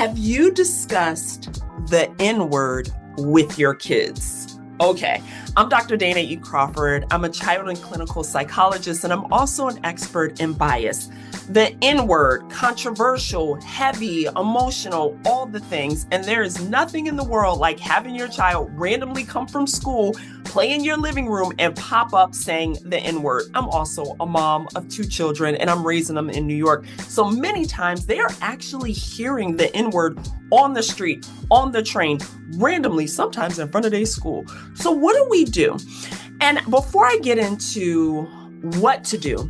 Have you discussed the N-word with your kids? Okay, I'm Dr. Dana E. Crawford. I'm a child and clinical psychologist, and I'm also an expert in bias. The N-word, controversial, heavy, emotional, all the things. And there is nothing in the world like having your child randomly come from school, play in your living room, and pop up saying the N-word. I'm also a mom of 2 children, and I'm raising them in New York. So many times they are actually hearing the N-word on the street, on the train, randomly, sometimes in front of their school. So what do we do? And before I get into what to do,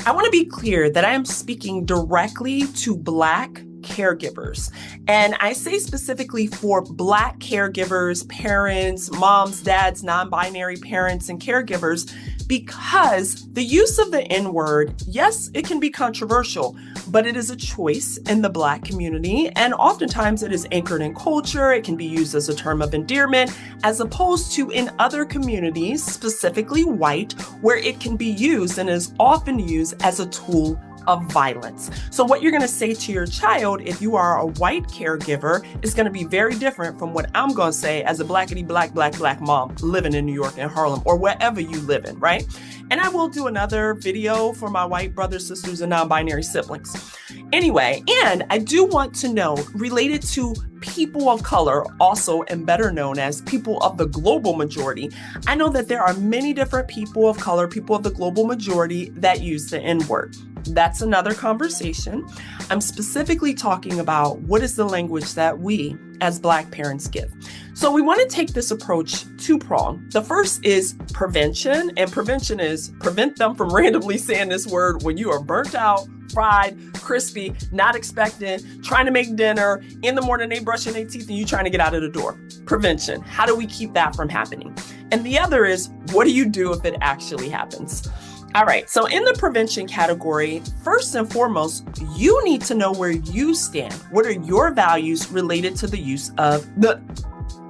I want to be clear that I am speaking directly to Black caregivers. And I say specifically for Black caregivers, parents, moms, dads, non-binary parents, and caregivers, because the use of the N-word, yes, it can be controversial, but it is a choice in the Black community. And oftentimes it is anchored in culture. It can be used as a term of endearment, as opposed to in other communities, specifically white, where it can be used and is often used as a tool of violence. So what you're going to say to your child, if you are a white caregiver, is going to be very different from what I'm going to say as a blackity black mom living in New York and Harlem or wherever you live in, right? And I will do another video for my white brothers, sisters, and non-binary siblings. Anyway, and I do want to know, related to people of color, also and better known as people of the global majority, I know that there are many different people of color, people of the global majority that use the N-word. That's another conversation. I'm specifically talking about what is the language that we as Black parents give. So we want to take this approach two-pronged. The first is prevention, and prevention is prevent them from randomly saying this word when you are burnt out, fried, crispy, not expecting, trying to make dinner, in the morning they brushing their teeth and you trying to get out of the door. Prevention. How do we keep that from happening? And the other is, what do you do if it actually happens? All right, so in the prevention category, first and foremost, you need to know where you stand. What are your values related to the use of the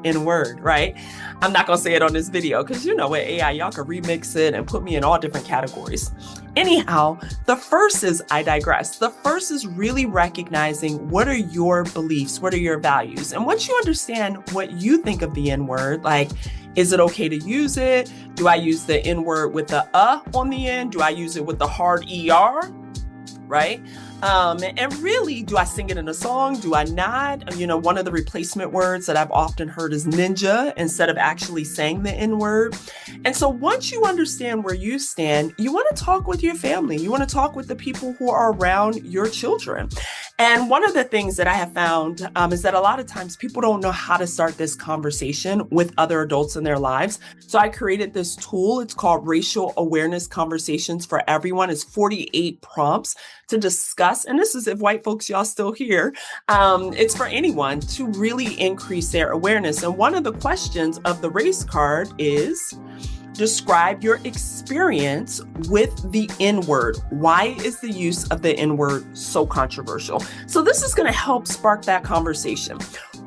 N-word, right? I'm not gonna say it on this video because you know with AI, y'all can remix it and put me in all different categories. Anyhow, the first is, I digress. The first is really recognizing what are your beliefs, what are your values? And once you understand what you think of the N-word, like, is it okay to use it? Do I use the N-word with the on the end? Do I use it with the hard ER, right? And really, do I sing it in a song? Do I not? You know, one of the replacement words that I've often heard is ninja instead of actually saying the N-word. And so once you understand where you stand, you want to talk with your family. You want to talk with the people who are around your children. And one of the things that I have found is that a lot of times people don't know how to start this conversation with other adults in their lives. So I created this tool. It's called Racial Awareness Conversations for Everyone. It's 48 prompts to discuss. And this is if white folks, y'all still here. It's for anyone to really increase their awareness. And one of the questions of the race card is, describe your experience with the N-word. Why is the use of the N-word so controversial? So this is going to help spark that conversation.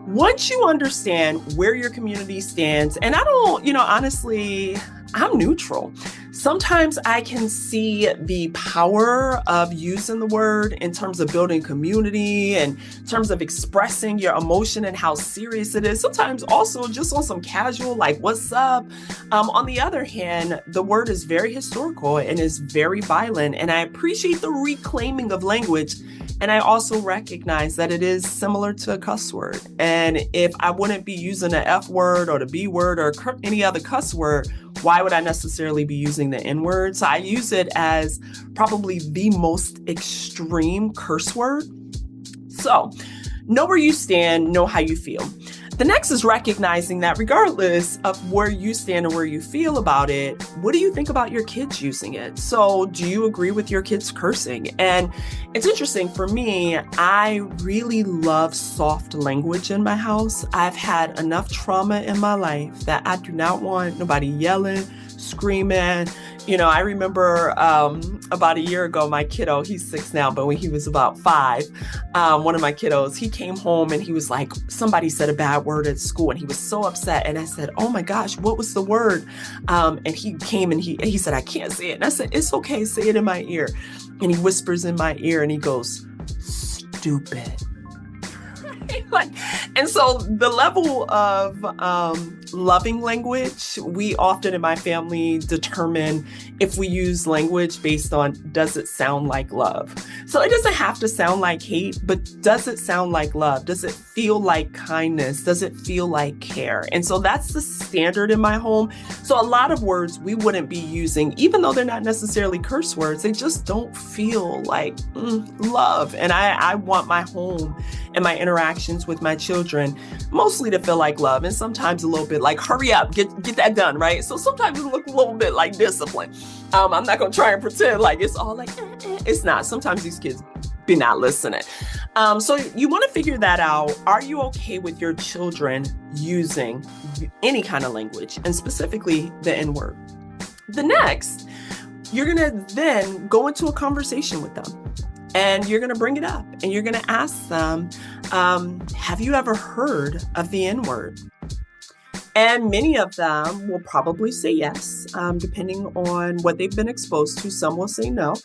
Once you understand where your community stands, and I don't, honestly, I'm neutral. Sometimes I can see the power of using the word in terms of building community and in terms of expressing your emotion and how serious it is. Sometimes also just on some casual, like, what's up? On the other hand, the word is very historical and is very violent. And I appreciate the reclaiming of language. And I also recognize that it is similar to a cuss word. And if I wouldn't be using the F word or the B word or any other cuss word, why would I necessarily be using the N-word? So I use it as probably the most extreme curse word. So know where you stand, know how you feel. The next is recognizing that regardless of where you stand and where you feel about it, what do you think about your kids using it? So do you agree with your kids cursing? And it's interesting for me, I really love soft language in my house. I've had enough trauma in my life that I do not want nobody yelling, screaming. I remember about a year ago, my kiddo, he's 6 now, but when he was about 5, one of my kiddos, he came home and he was like, somebody said a bad word at school and he was so upset. And I said, oh my gosh, what was the word? And he came and he said, I can't say it. And I said, it's okay, say it in my ear. And he whispers in my ear and he goes, stupid. Like, and so the level of loving language, we often in my family determine if we use language based on, does it sound like love? So it doesn't have to sound like hate, but does it sound like love? Does it feel like kindness? Does it feel like care? And so that's the standard in my home. So a lot of words we wouldn't be using, even though they're not necessarily curse words, they just don't feel like love. And I want my home and my interactions with my children mostly to feel like love, and sometimes a little bit like, hurry up, get that done, right? So sometimes it look a little bit like discipline. I'm not gonna try and pretend like it's all like, it's not. Sometimes these kids be not listening. So you wanna figure that out. Are you okay with your children using any kind of language, and specifically the N-word? The next, you're gonna then go into a conversation with them. And you're going to bring it up and you're going to ask them, have you ever heard of the N-word? And many of them will probably say yes, depending on what they've been exposed to. Some will say no.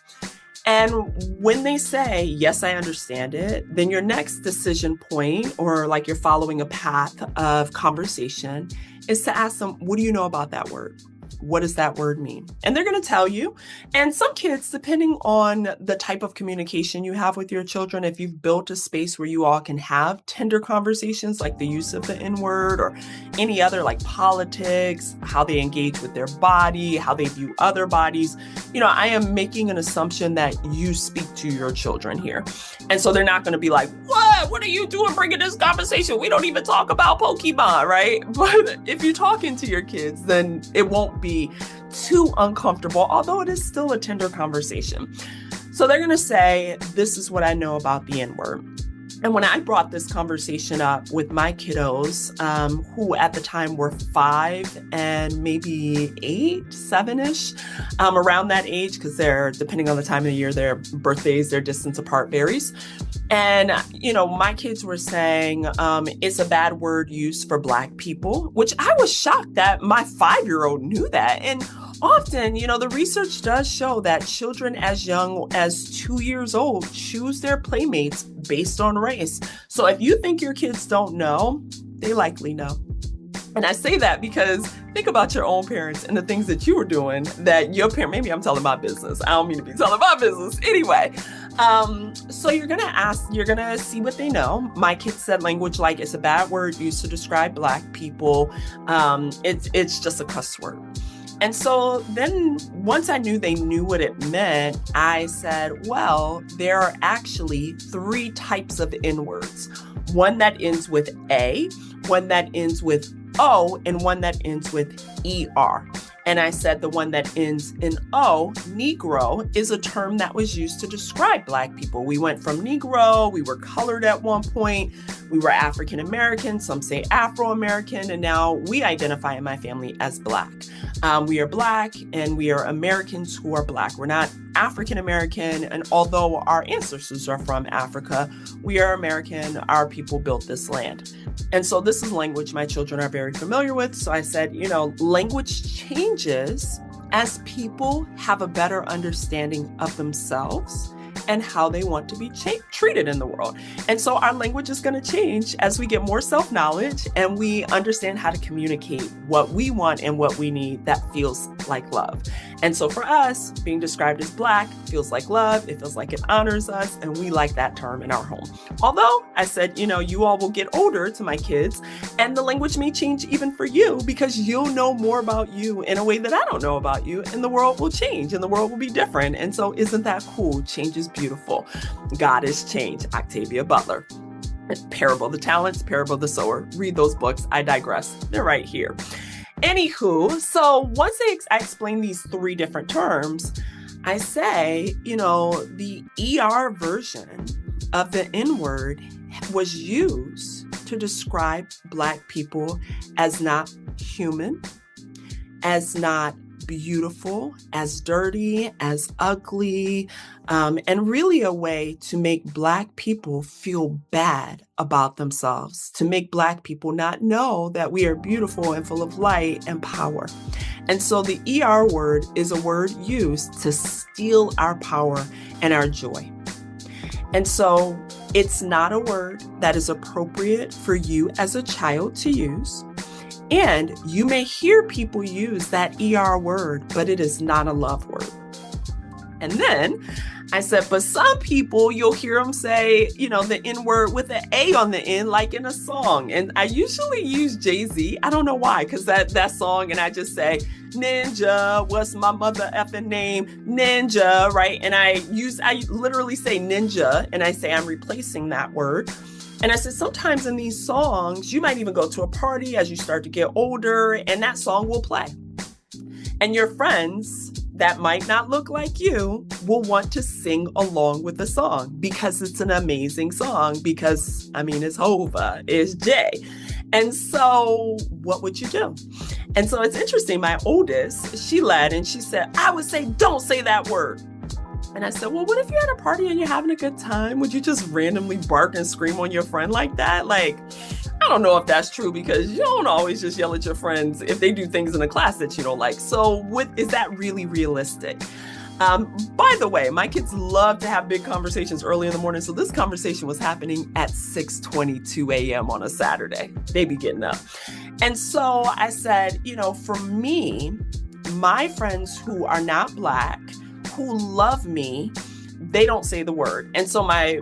And when they say, yes, I understand it, then your next decision point, or like you're following a path of conversation, is to ask them, what do you know about that word? What does that word mean? And they're going to tell you. And some kids, depending on the type of communication you have with your children, if you've built a space where you all can have tender conversations, like the use of the N-word or any other, like politics, how they engage with their body, how they view other bodies, I am making an assumption that you speak to your children here. And so they're not going to be like, what are you doing bringing this conversation? We don't even talk about Pokemon, right? But if you're talking to your kids, then it won't be too uncomfortable, although it is still a tender conversation. So they're going to say, this is what I know about the N-word. And when I brought this conversation up with my kiddos, who at the time were 5 and maybe 8, 7-ish, around that age, because they're, depending on the time of the year, their birthdays, their distance apart varies. And, my kids were saying, it's a bad word used for Black people, which I was shocked that my 5-year-old knew that. And often, the research does show that children as young as 2 years old choose their playmates based on race. So if you think your kids don't know, they likely know. And I say that because think about your own parents and the things that you were doing that your parent, maybe I'm telling my business. I don't mean to be telling my business. Anyway, so you're going to see what they know. My kids said language like, it's a bad word used to describe Black people. It's just a cuss word. And so then once I knew they knew what it meant, I said, well, there are actually 3 types of N-words. One that ends with A, one that ends with O, and one that ends with ER. And I said the one that ends in O, Negro, is a term that was used to describe Black people. We went from Negro, we were colored at one point, we were African American, some say Afro-American, and now we identify in my family as Black. We are Black and we are Americans who are Black. We're not African American, and although our ancestors are from Africa, we are American. Our people built this land. And so this is language my children are very familiar with. So I said, language changes as people have a better understanding of themselves and how they want to be treated in the world. And so our language is going to change as we get more self-knowledge and we understand how to communicate what we want and what we need that feels like love. And so for us, being described as Black feels like love. It feels like it honors us. And we like that term in our home. Although I said, you all will get older, to my kids, and the language may change even for you because you'll know more about you in a way that I don't know about you, and the world will change and the world will be different. And so isn't that cool? Change is beautiful. God is change. Octavia Butler. Parable of the Talents, Parable of the Sower. Read those books. I digress. They're right here. Anywho, so once I explain these 3 different terms, I say, the ER version of the N-word was used to describe Black people as not human, as not beautiful, as dirty, as ugly, and really a way to make Black people feel bad about themselves, to make Black people not know that we are beautiful and full of light and power. And so the ER word is a word used to steal our power and our joy. And so it's not a word that is appropriate for you as a child to use. And you may hear people use that ER word, but it is not a love word. And then I said, but some people, you'll hear them say, the N word with an A on the end, like in a song. And I usually use Jay-Z. I don't know why, because that song, and I just say, Ninja, what's my mother effing name? Ninja, right? And I literally say ninja, and I say I'm replacing that word. And I said, sometimes in these songs, you might even go to a party as you start to get older, and that song will play. And your friends that might not look like you will want to sing along with the song because it's an amazing song, because, it's Hova, it's Jay. And so what would you do? And so it's interesting. My oldest, she led and she said, I would say, don't say that word. And I said, well, what if you're at a party and you're having a good time? Would you just randomly bark and scream on your friend like that? I don't know if that's true, because you don't always just yell at your friends if they do things in a class that you don't like. So is that really realistic? By the way, my kids love to have big conversations early in the morning. So this conversation was happening at 6:22 a.m. on a Saturday. They be getting up. And so I said, for me, my friends who are not Black, who love me, they don't say the word. And so my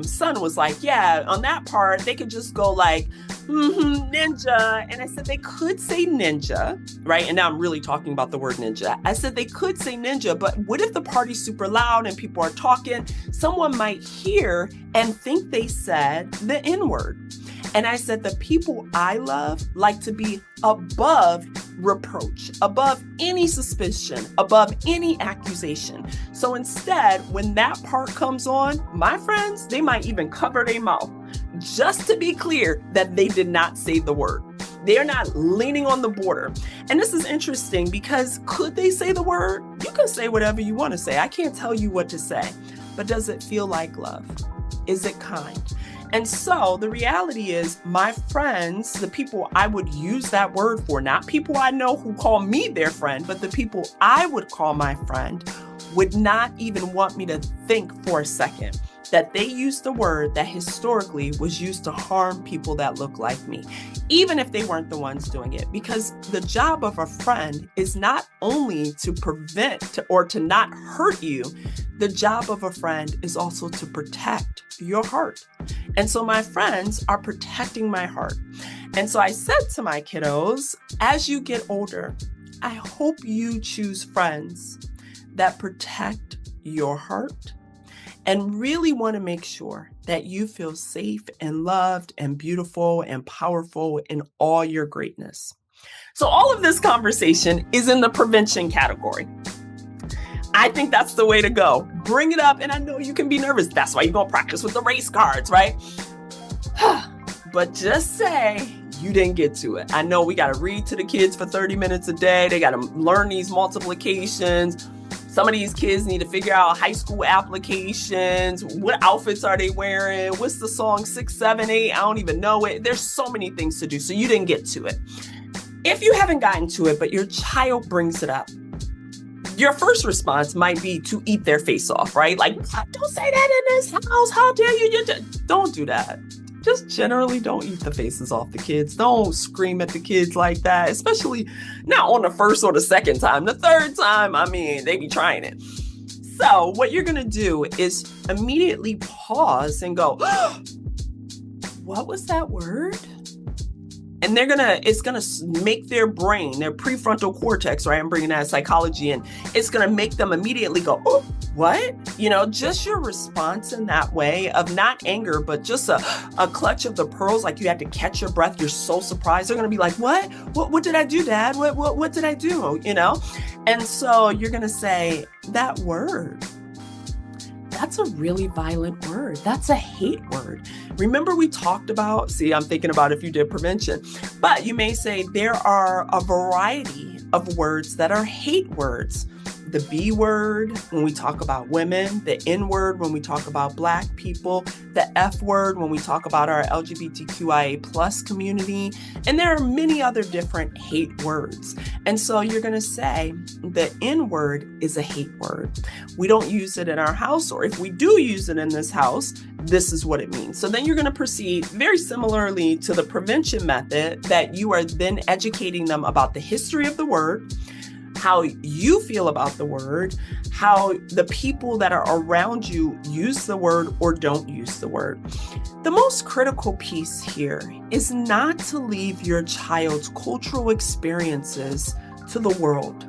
son was like, yeah, on that part, they could just go like, ninja. And I said, they could say ninja, right? And now I'm really talking about the word ninja. I said, they could say ninja, but what if the party's super loud and people are talking? Someone might hear and think they said the N word. And I said, the people I love like to be above reproach, above any suspicion, above any accusation. So instead, when that part comes on, my friends, they might even cover their mouth just to be clear that they did not say the word. They're not leaning on the border. And this is interesting because could they say the word? You can say whatever you want to say. I can't tell you what to say. But does it feel like love? Is it kind? And so the reality is my friends, the people I would use that word for, not people I know who call me their friend, but the people I would call my friend, would not even want me to think for a second that they used a word that historically was used to harm people that look like me, even if they weren't the ones doing it. Because the job of a friend is not only to prevent or to not hurt you, the job of a friend is also to protect your heart. And so my friends are protecting my heart. And so I said to my kiddos, as you get older, I hope you choose friends that protect your heart and really want to make sure that you feel safe and loved and beautiful and powerful in all your greatness. So all of this conversation is in the prevention category. I think that's the way to go. Bring it up. And I know you can be nervous. That's why you're going to practice with the race cards, right? But just say you didn't get to it. I know we got to read to the kids for 30 minutes a day. They got to learn these multiplications. Some of these kids need to figure out high school applications. What outfits are they wearing? What's the song 6, 7, 8? I don't even know it. There's so many things to do. So you didn't get to it. If you haven't gotten to it, but your child brings it up, your first response might be to eat their face off, right? Like, don't say that in this house. How dare you? Don't do that. Just generally don't eat the faces off the kids. Don't scream at the kids like that, especially not on the first or the second time. The third time, they be trying it. So what you're going to do is immediately pause and go, what was that word? And it's going to make their brain, their prefrontal cortex, right? I'm bringing that psychology in. It's going to make them immediately go, oh, what? Just your response in that way of not anger, but just a clutch of the pearls, like you had to catch your breath. You're so surprised. They're going to be like, what? What did I do, Dad? What did I do? And so you're going to say that word. That's a really violent word. That's a hate word. Remember we talked about, I'm thinking about if you did prevention, but you may say there are a variety of words that are hate words. the B word when we talk about women, the N word when we talk about Black people, the F word when we talk about our LGBTQIA plus community, and there are many other different hate words. And so you're going to say the N word is a hate word. We don't use it in our house, or if we do use it in this house, this is what it means. So then you're going to proceed very similarly to the prevention method, that you are then educating them about the history of the word, how you feel about the word, how the people that are around you use the word or don't use the word. The most critical piece here is not to leave your child's cultural experiences to the world.